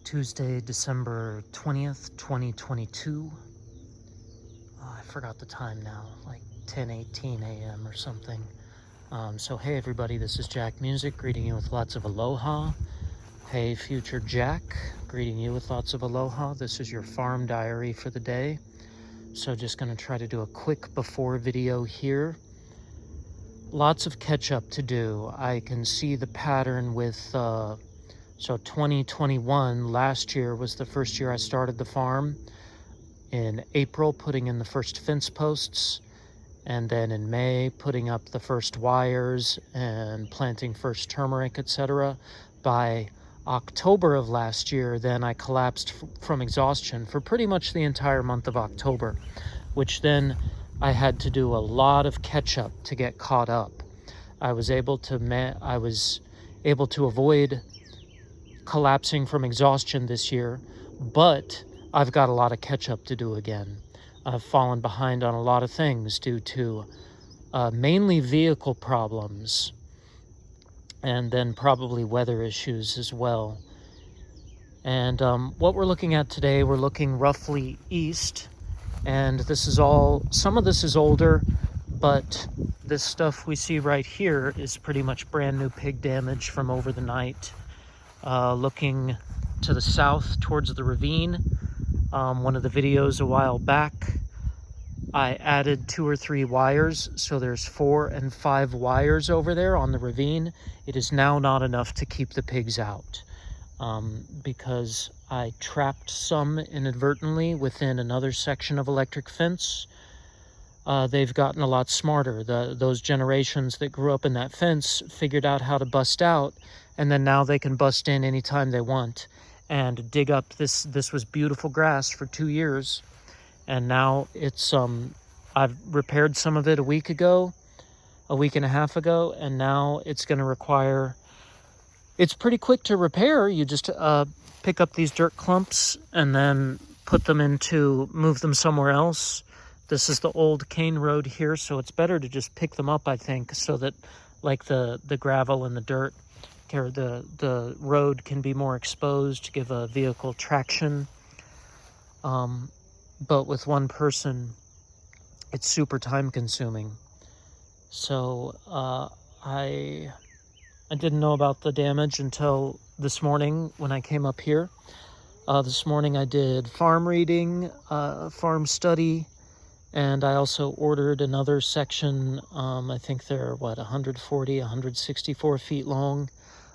Tuesday, December 20th, 2022. I forgot the time now, like 10:18 a.m. or something. So hey everybody, this is Jack Music, greeting you with lots of aloha. Hey future Jack, greeting you with lots of aloha. This is your farm diary for the day. So just going to try to do a quick before video here. Lots of catch up to do. I can see the pattern with so 2021, last year was the first year I started the farm. In April, putting in the first fence posts, and then in May, putting up the first wires and planting first turmeric, etc. By October of last year, then I collapsed from exhaustion for pretty much the entire month of October, which then I had to do a lot of catch up to get caught up. I was able to avoid collapsing from exhaustion this year, but I've got a lot of catch up to do again. I've fallen behind on a lot of things due to mainly vehicle problems and then probably weather issues as well. And what we're looking at today, we're looking roughly east, and this is all, some of this is older, but this stuff we see right here is pretty much brand new pig damage from over the night. Looking to the south towards the ravine. One of the videos a while back, I added 2 or 3 wires, so there's 4 and 5 wires over there on the ravine. It is now not enough to keep the pigs out because I trapped some inadvertently within another section of electric fence. They've gotten a lot smarter. Those generations that grew up in that fence figured out how to bust out, and then now they can bust in anytime they want and dig up this was beautiful grass for 2 years, and now it's I've repaired some of it a week and a half ago, and now it's going to require, it's pretty quick to repair. You just pick up these dirt clumps and then move them somewhere else. This is the old cane road here, so it's better to just pick them up, I think, so that like the gravel and the dirt, or the road can be more exposed to give a vehicle traction. But with one person, it's super time consuming. So I didn't know about the damage until this morning when I came up here. This morning I did farm reading, farm study, and I also ordered another section. I think they're 140, 164 feet long,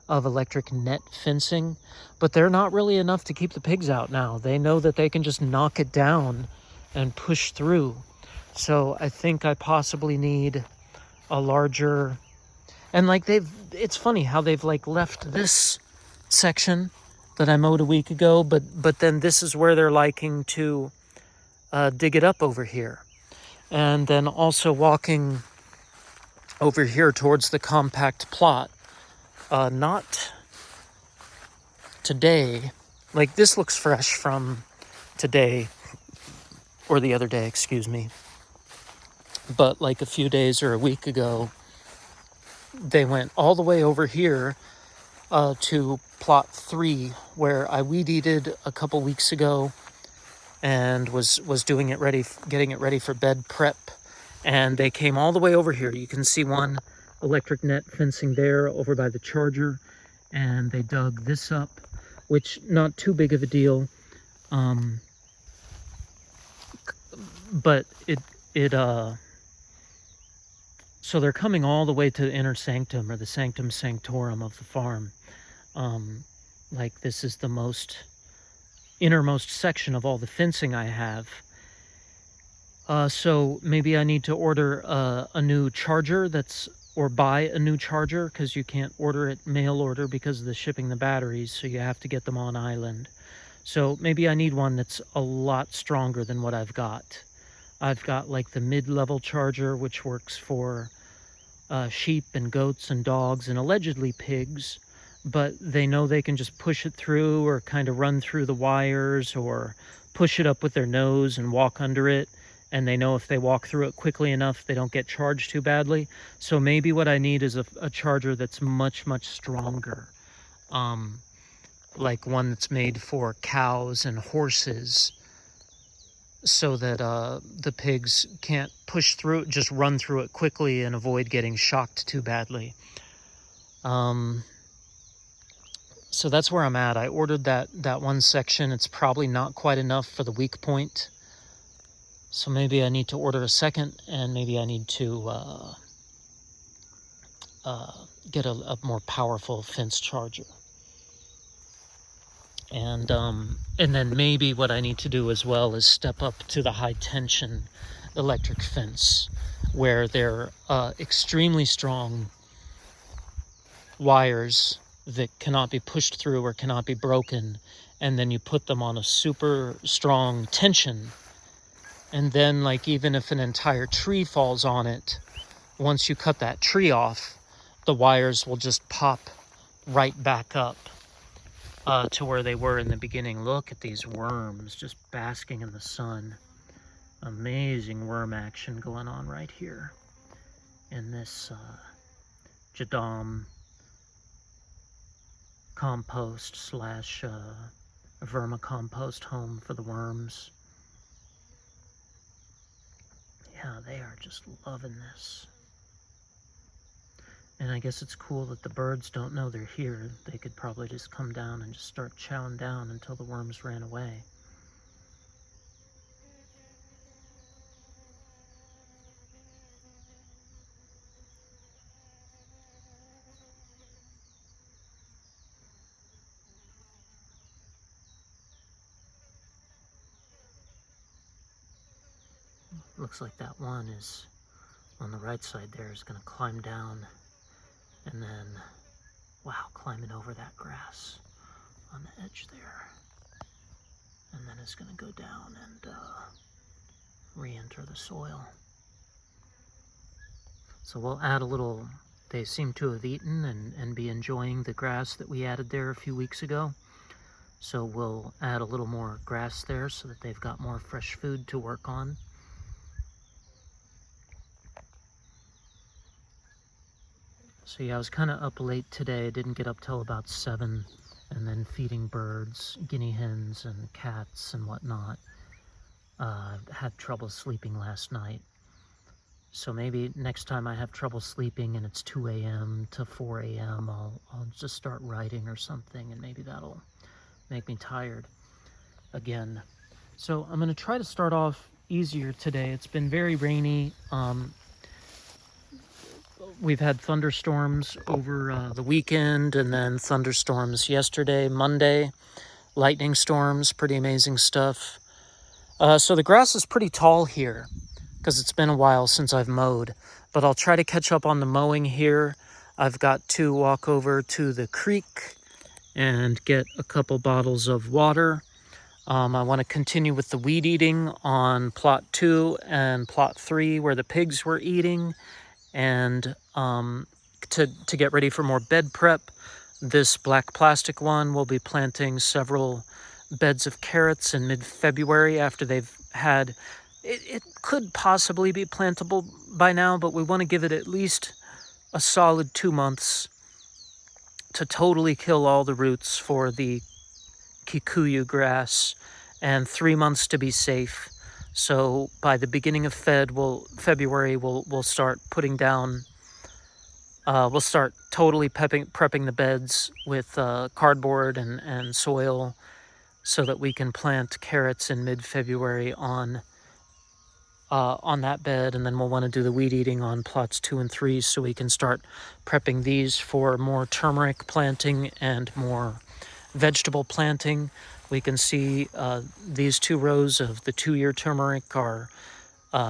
of electric net fencing, but they're not really enough to keep the pigs out now. They know that they can just knock it down and push through. So I think I possibly need a larger, and like it's funny how they've like left this section that I mowed a week ago, but then this is where they're liking to dig it up over here. And then also walking over here towards the compact plot. Not today, like this looks fresh from today, or the other day, excuse me. But like a few days or a week ago, they went all the way over here to plot 3, where I weed-eated a couple weeks ago and was getting it ready for bed prep. And they came all the way over here. You can see one electric net fencing there over by the charger, and they dug this up, which not too big of a deal, but so they're coming all the way to the inner sanctum, or the sanctum sanctorum of the farm. Like this is the innermost section of all the fencing I have. So maybe I need to order a new charger or buy a new charger, because you can't order it mail order because of the shipping the batteries, so you have to get them on island. So maybe I need one that's a lot stronger than what I've got. I've got like the mid-level charger, which works for sheep and goats and dogs and allegedly pigs, but they know they can just push it through or kind of run through the wires or push it up with their nose and walk under it. And they know if they walk through it quickly enough, they don't get charged too badly. So maybe what I need is a charger that's much, much stronger. like one that's made for cows and horses, so that the pigs can't push through it, just run through it quickly and avoid getting shocked too badly. So that's where I'm at. I ordered that one section. It's probably not quite enough for the weak point. So maybe I need to order a second, and maybe I need to get a more powerful fence charger. And then maybe what I need to do as well is step up to the high tension electric fence, where they're extremely strong wires that cannot be pushed through or cannot be broken, and then you put them on a super strong tension, and then, like, even if an entire tree falls on it, once you cut that tree off, the wires will just pop right back up to where they were in the beginning. Look at these worms just basking in the sun. Amazing worm action going on right here in this Jadam compost slash vermicompost home for the worms. Yeah, they are just loving this. And I guess it's cool that the birds don't know they're here. They could probably just come down and just start chowing down until the worms ran away. Looks like that one is on the right side there is going to climb down, and then, wow, climbing over that grass on the edge there. And then it's going to go down and re-enter the soil. So we'll add a little, they seem to have eaten and be enjoying the grass that we added there a few weeks ago. So we'll add a little more grass there so that they've got more fresh food to work on. So yeah, I was kind of up late today. I didn't get up till about 7, and then feeding birds, guinea hens and cats and whatnot. Had trouble sleeping last night. So maybe next time I have trouble sleeping and it's 2 a.m. to 4 a.m., I'll just start writing or something, and maybe that'll make me tired again. So I'm going to try to start off easier today. It's been very rainy. We've had thunderstorms over the weekend, and then thunderstorms yesterday, Monday, lightning storms, pretty amazing stuff. So the grass is pretty tall here because it's been a while since I've mowed, but I'll try to catch up on the mowing here. I've got to walk over to the creek and get a couple bottles of water. I want to continue with the weed eating on plot 2 and plot 3 where the pigs were eating, and to get ready for more bed prep. This black plastic one will be planting several beds of carrots in mid-February after they've had, it could possibly be plantable by now, but we want to give it at least a solid 2 months to totally kill all the roots for the kikuyu grass, and 3 months to be safe. So by the beginning of February, we'll start putting down, we'll start totally prepping the beds with cardboard and soil so that we can plant carrots in mid-February on that bed, and then we'll want to do the weed eating on plots 2 and 3 so we can start prepping these for more turmeric planting and more vegetable planting. We can see these 2 rows of the 2-year turmeric are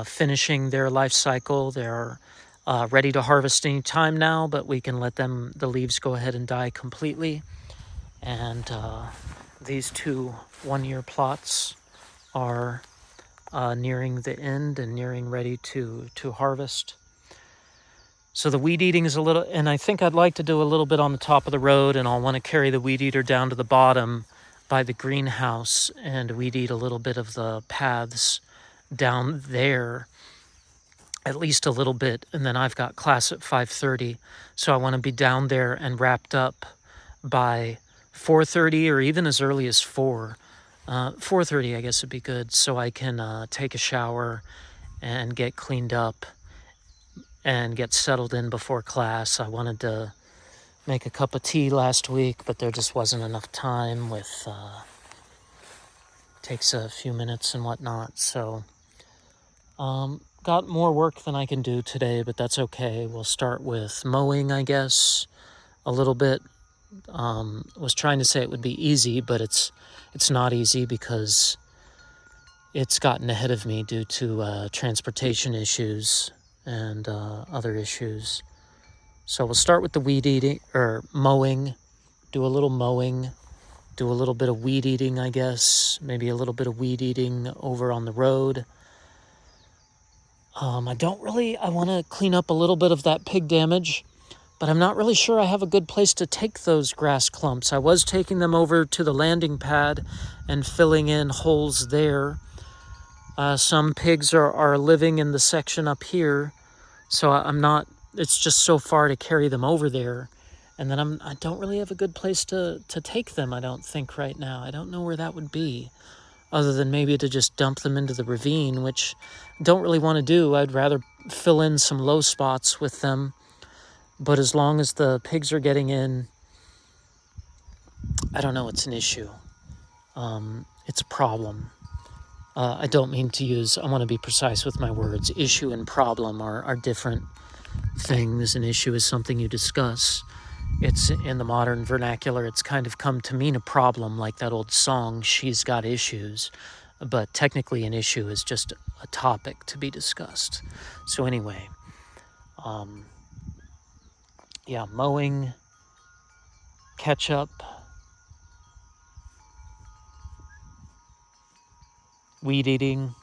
finishing their life cycle. They're ready to harvest any time now, but we can let the leaves go ahead and die completely. And these 2 1-year plots are nearing the end and nearing ready to harvest. So the weed eating is a little, and I think I'd like to do a little bit on the top of the road, and I'll want to carry the weed eater down to the bottom by the greenhouse and weed eat a little bit of the paths down there, at least a little bit. And then I've got class at 5:30, so I want to be down there and wrapped up by 4:30 or even as early as 4. 4:30, I guess, would be good, so I can take a shower and get cleaned up and get settled in before class. I wanted to make a cup of tea last week, but there just wasn't enough time with takes a few minutes and whatnot. So got more work than I can do today, but that's okay. We'll start with mowing, I guess, a little bit. Was trying to say it would be easy, but it's not easy because it's gotten ahead of me due to transportation issues and other issues. So we'll start with the weed eating or mowing, do a little mowing, do a little bit of weed eating, I guess, maybe a little bit of weed eating over on the road. I want to clean up a little bit of that pig damage, but I'm not really sure I have a good place to take those grass clumps. I was taking them over to the landing pad and filling in holes there. Some pigs are living in the section up here, so it's just so far to carry them over there. And then I don't really have a good place to take them, I don't think, right now. I don't know where that would be, other than maybe to just dump them into the ravine, which I don't really want to do. I'd rather fill in some low spots with them. But as long as the pigs are getting in, I don't know, it's an issue. It's a problem. I don't mean to I want to be precise with my words. Issue and problem are different things. An issue is something you discuss. It's in the modern vernacular, it's kind of come to mean a problem, like that old song, She's Got Issues. But technically an issue is just a topic to be discussed. So anyway, mowing, catch-up, weed eating,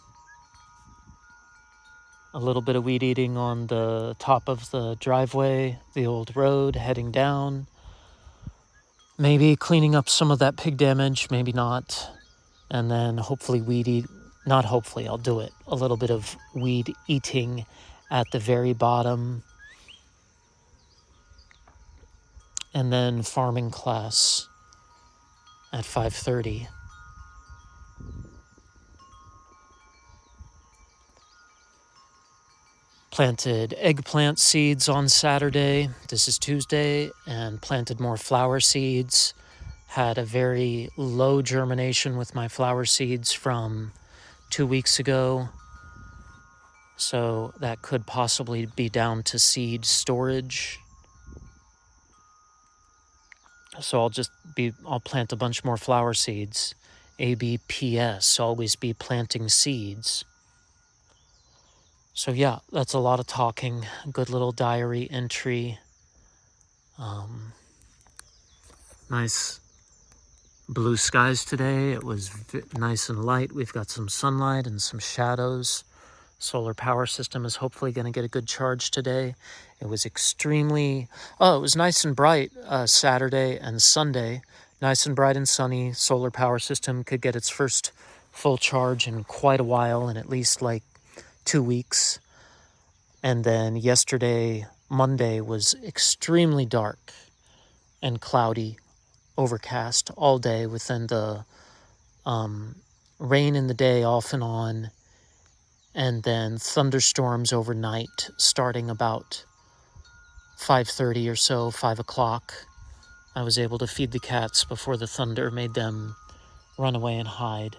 a little bit of weed eating on the top of the driveway, the old road, heading down. Maybe cleaning up some of that pig damage, maybe not. And then hopefully not hopefully, I'll do it. A little bit of weed eating at the very bottom. And then farming class at 5:30. Planted eggplant seeds on Saturday. This is Tuesday, and planted more flower seeds. Had a very low germination with my flower seeds from 2 weeks ago. So that could possibly be down to seed storage. So I'll plant a bunch more flower seeds. ABPS, always be planting seeds. So yeah, that's a lot of talking. Good little diary entry. Nice blue skies today. It was nice and light. We've got some sunlight and some shadows. Solar power system is hopefully going to get a good charge today. It was it was nice and bright Saturday and Sunday. Nice and bright and sunny. Solar power system could get its first full charge in quite a while, in at least like 2 weeks. And then yesterday, Monday, was extremely dark and cloudy, overcast all day, within the rain in the day off and on, and then thunderstorms overnight starting about 5:30 or so, 5 o'clock. I was able to feed the cats before the thunder made them run away and hide.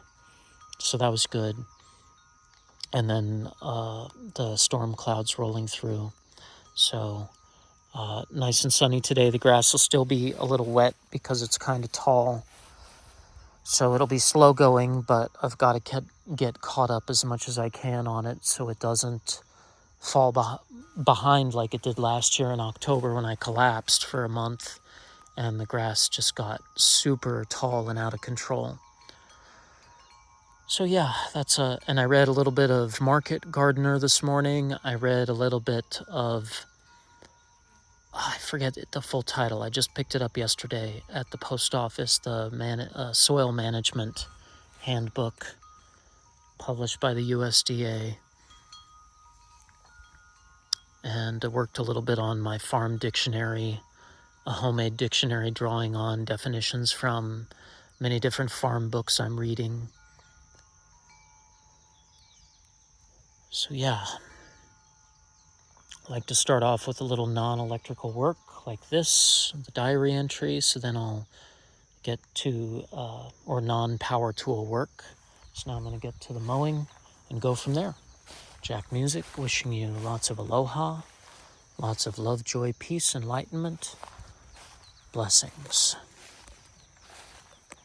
So that was good. And then the storm clouds rolling through. So nice and sunny today. The grass will still be a little wet because it's kind of tall. So it'll be slow going, but I've got to get caught up as much as I can on it so it doesn't fall behind like it did last year in October when I collapsed for a month and the grass just got super tall and out of control. So yeah, and I read a little bit of Market Gardener this morning. I read a little bit of, I forget the full title. I just picked it up yesterday at the post office, the Soil Management Handbook, published by the USDA. And I worked a little bit on my farm dictionary a homemade dictionary drawing on definitions from many different farm books I'm reading. So yeah, I like to start off with a little non-electrical work like this, the diary entry, so then I'll get to, or non-power tool work. So now I'm going to get to the mowing and go from there. Jack Music, wishing you lots of aloha, lots of love, joy, peace, enlightenment, blessings.